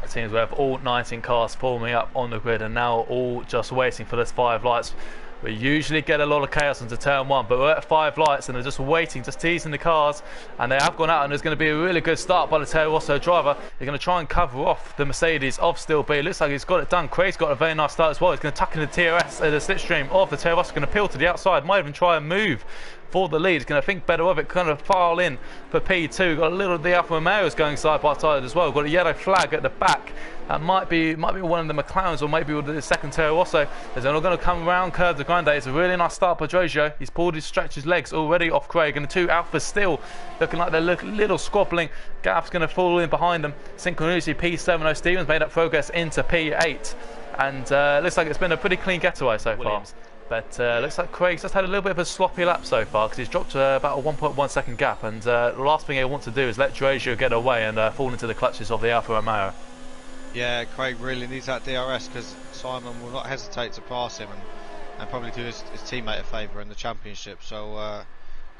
pack teams. We have all 19 cars forming up on the grid and now all just waiting for those 5 lights. We usually get a lot of chaos into turn 1, but we're at 5 lights and they're just waiting, just teasing the cars, and they have gone out, and there's going to be a really good start by the Toro Rosso driver. He's going to try and cover off the Mercedes of Steel B. Looks like he's got it done. Craig's got a very nice start as well. He's going to tuck in the TRS, the slipstream of the Toro Rosso, going to peel to the outside, might even try and move for the lead. He's going to think better of it, kind of file in for P2. Got a little of the Alfa Romeos going side by side as well. Got a yellow flag at the back. That might be one of the McLarens, or maybe the second Toro Rosso. As they're not going to come around Curve de Grande. It's a really nice start by Giorgio. He's stretched his legs already off Craig, and the 2 Alphas still looking like they're a little squabbling. Gareth's going to fall in behind them. Synchronicity P7. Stevens made up progress into P8, and looks like it's been a pretty clean getaway so far. But looks like Craig's just had a little bit of a sloppy lap so far, because he's dropped about a 1.1 second gap, and the last thing he wants to do is let Giorgio get away and fall into the clutches of the Alfa Romeo. Yeah, Craig really needs that DRS, because Simon will not hesitate to pass him and probably do his teammate a favour in the championship. So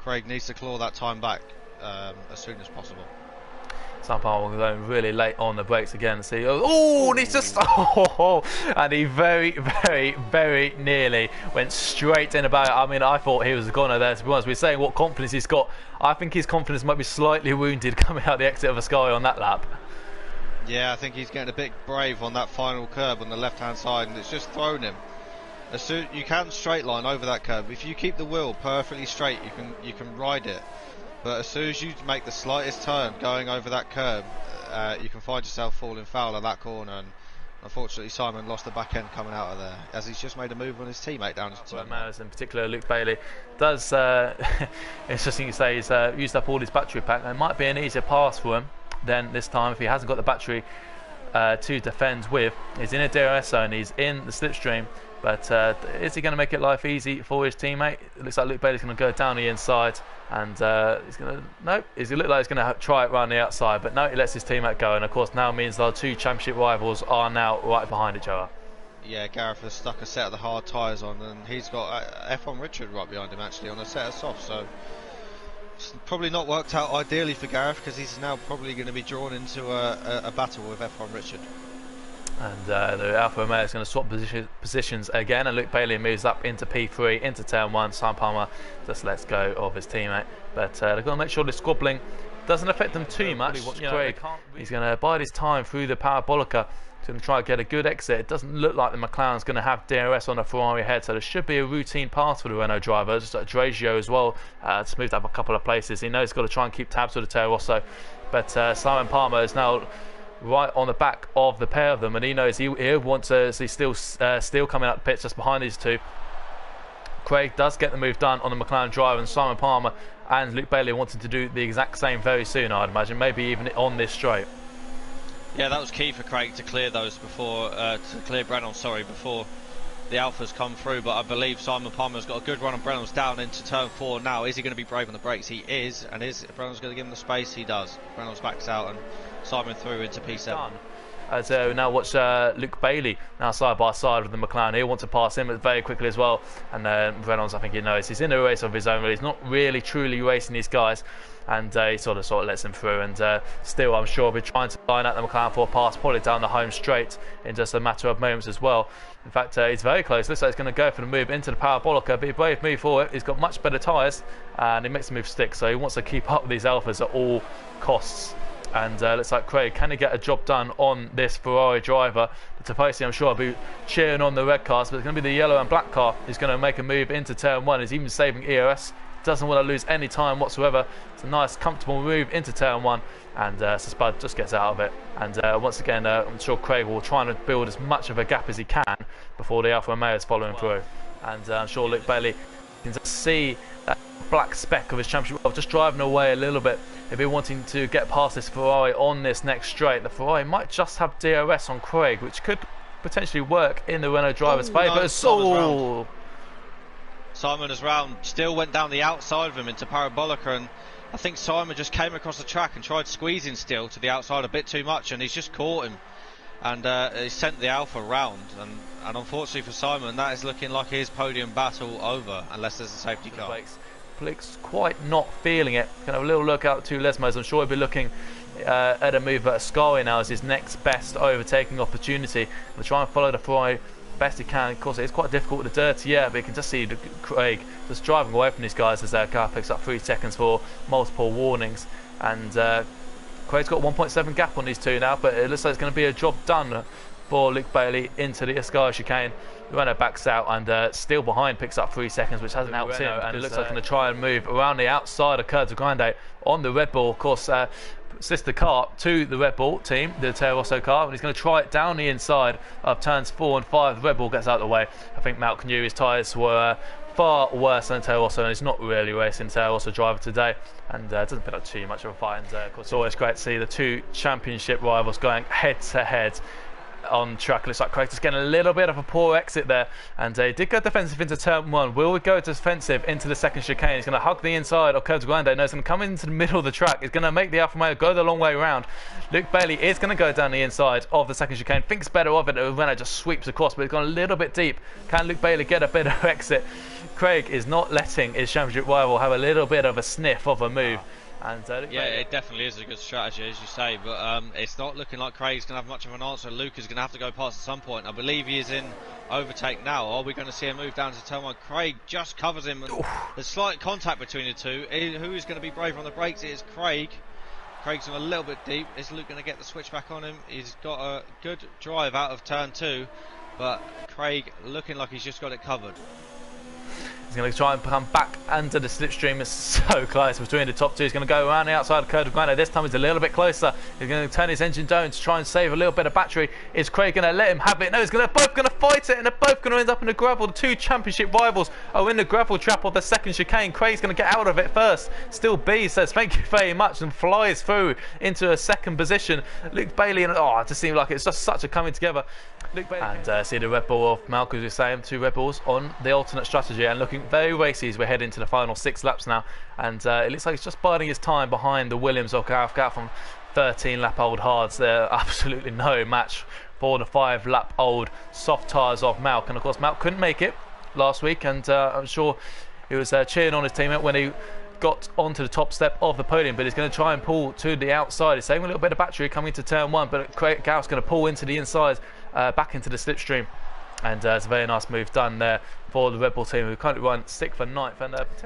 Craig needs to claw that time back as soon as possible. Somehow we're going really late on the brakes again. See, and he's just and he very, very, very nearly went straight in about it. I mean, I thought he was a goner there, to be honest. We're saying what confidence he's got. I think his confidence might be slightly wounded coming out the exit of a Sky on that lap. Yeah, I think he's getting a bit brave on that final curb on the left-hand side, and it's just thrown him. As soon you can straight line over that curb. If you keep the wheel perfectly straight, you can ride it. But as soon as you make the slightest turn going over that curb, you can find yourself falling foul of that corner. And unfortunately, Simon lost the back end coming out of there, as he's just made a move on his teammate down to turn. In particular, Luke Bailey does. Interesting you say he's used up all his battery pack. It might be an easier pass for him then this time if he hasn't got the battery to defend with. He's in a DRS zone, he's in the slipstream, but is he going to make it life easy for his teammate? It looks like Luke Bailey's going to go down the inside, and he's going to, nope, it looks like he's going to try it around the outside, but no, he lets his teammate go, and of course now means our 2 championship rivals are now right behind each other. Yeah, Gareth has stuck a set of the hard tyres on, and he's got F1 Richard right behind him actually on a set of softs, so it's probably not worked out ideally for Gareth, because he's now probably going to be drawn into a battle with F1 Richard. And the Alfa Romeo is going to swap positions again, and Luke Bailey moves up into P3, into turn 1. Simon Palmer just lets go of his teammate, but they're going to make sure the squabbling doesn't affect them too much. Craig, he's going to bide his time through the Parabolica. He's going to try and get a good exit. It doesn't look like the McLaren's going to have DRS on the Ferrari ahead, so there should be a routine pass for the Renault driver. Just like Giorgio as well, smoothed up a couple of places. He knows he's got to try and keep tabs with the Toro Rosso, but Simon Palmer is now right on the back of the pair of them, and he knows he wants to see Steele coming out the pits just behind these 2. Craig does get the move done on the McLaren driver, and Simon Palmer and Luke Bailey wanted to do the exact same very soon, I'd imagine, maybe even on this straight. Yeah, that was key for Craig to clear those before, to clear Brennan, sorry, before the Alphas come through. But I believe Simon Palmer's got a good run on Brennan's down into turn 4 now. Is he going to be brave on the brakes? He is, and is Brennan's going to give him the space? He does. Brennan's backs out, and Simon through into P7. As now watch Luke Bailey now side by side with the McLaren. He'll want to pass him very quickly as well, and Reynolds, I think he knows he's in a race of his own. Really, he's not really truly racing these guys, and he sort of lets him through. And still, I'm sure we're trying to line out the McLaren for a pass, probably down the home straight in just a matter of moments as well. In fact, he's very close. Looks like he's going to go for the move into the Parabolica, but a brave move for it. He's got much better tyres, and he makes the move stick, so he wants to keep up with these Alphas at all costs. And looks like Craig, can he get a job done on this Ferrari driver? The Tifosi, I'm sure, will be cheering on the red cars, but it's going to be the yellow and black car who's going to make a move into turn 1. He's even saving EOS, doesn't want to lose any time whatsoever. It's a nice, comfortable move into turn 1, and Spud just gets out of it. And once again, I'm sure Craig will try and build as much of a gap as he can before the Alfa Romeo is following through. And I'm sure Luke Bailey can just see that black speck of his championship, just driving away a little bit. If you're wanting to get past this Ferrari on this next straight, the Ferrari might just have DRS on Craig, which could potentially work in the Renault driver's favour. No, Simon is round, still went down the outside of him into Parabolica, and I think Simon just came across the track and tried squeezing Steele to the outside a bit too much, and he's just caught him, and he sent the Alfa round, and unfortunately for Simon, that is looking like his podium battle over, unless there's a safety car. Flick's quite not feeling it. Can have a little look out to Lesmos. I'm sure he'll be looking at a move at Ascari now as his next best overtaking opportunity. We'll try and follow the Prix best he can. Of course, it's quite difficult with the dirty air, but you can just see Craig just driving away from these guys as their car picks up 3 seconds for multiple warnings. And Craig's got 1.7 gap on these two now, but it looks like it's going to be a job done for Luke Bailey into the Ascari chicane. Renault backs out and still behind picks up 3 seconds, which hasn't helped him, and it looks like he's going to try and move around the outside of Curtis Grande on the Red Bull. Of course, sister car to the Red Bull team, the Toro Rosso car, and he's going to try it down the inside of turns 4 and 5. The Red Bull gets out of the way. I think Malc knew his tyres were far worse than Toro Rosso, and he's not really racing Toro Rosso driver today, and doesn't put up too much of a fight. And of course, it's always great to see the two championship rivals going head to head on track. Looks like Craig is getting a little bit of a poor exit there, and he did go defensive into turn 1. Will we go defensive into the second chicane? He's going to hug the inside of Curtis Grande. No, he's going to come into the middle of the track. He's going to make the Alfa Romeo go the long way around. Luke Bailey is going to go down the inside of the second chicane. Thinks better of it, and Renault just sweeps across, but he's gone a little bit deep. Can Luke Bailey get a better exit? Craig is not letting his championship rival have a little bit of a sniff of a move. And, yeah, it definitely is a good strategy, as you say, but it's not looking like Craig's going to have much of an answer. Luke is going to have to go past at some point. I believe he is in overtake now. Are we going to see him move down to turn 1? Craig just covers him, and there's slight contact between the two. Who is going to be braver on the brakes? It is Craig. Craig's a little bit deep. Is Luke going to get the switch back on him? He's got a good drive out of turn 2, but Craig looking like he's just got it covered. He's going to try and come back under the slipstream. It's so close between the top two. He's going to go around the outside of Curtis Grande. This time he's a little bit closer. He's going to turn his engine down to try and save a little bit of battery. Is Craig going to let him have it? No, he's both going to fight it, and they're both going to end up in the gravel. The two championship rivals are in the gravel trap of the second chicane. Craig's going to get out of it first. Still B says thank you very much and flies through into a second position. Luke Bailey, and it just seems like it's just such a coming together. Luke Bailey and see the Red Bull of Malc, as we say, 2 Red Bulls on the alternate strategy and looking very racy as we're heading to the final 6 laps now. And it looks like he's just biding his time behind the Williams of Gareth from 13-lap-old hards. They're absolutely no match for the 5-lap-old soft tyres of Malc. And of course, Malc couldn't make it last week, and I'm sure he was cheering on his teammate when he got onto the top step of the podium, but he's going to try and pull to the outside. He's saving a little bit of battery coming to turn 1, but Gareth's going to pull into the inside, back into the slipstream, and it's a very nice move done there for the Red Bull team, who currently run 6th and 9th,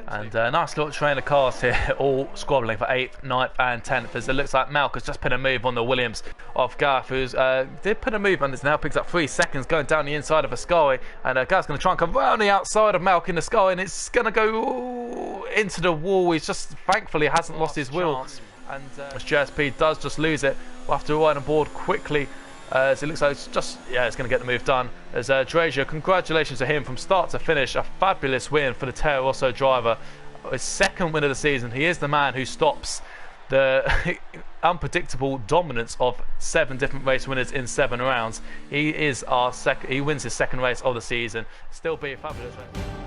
and nice little train of cars here, all squabbling for 8th, 9th and 10th, as it looks like Malc has just put a move on the Williams of Gareth, who's did put a move and now picks up 3 seconds going down the inside of Ascari, and Gareth's going to try and come round the outside of Malc in the Ascari, and it's going to go into the wall. He's just thankfully hasn't lost his wheel, and as JSP does just lose it. We'll have to ride on board quickly. So it looks like it's just, it's going to get the move done. As Drazier, congratulations to him from start to finish. A fabulous win for the Toro Rosso driver. His 2nd win of the season. He is the man who stops the unpredictable dominance of 7 different race winners in 7 rounds. He is our he wins his 2nd race of the season. Still be a fabulous race.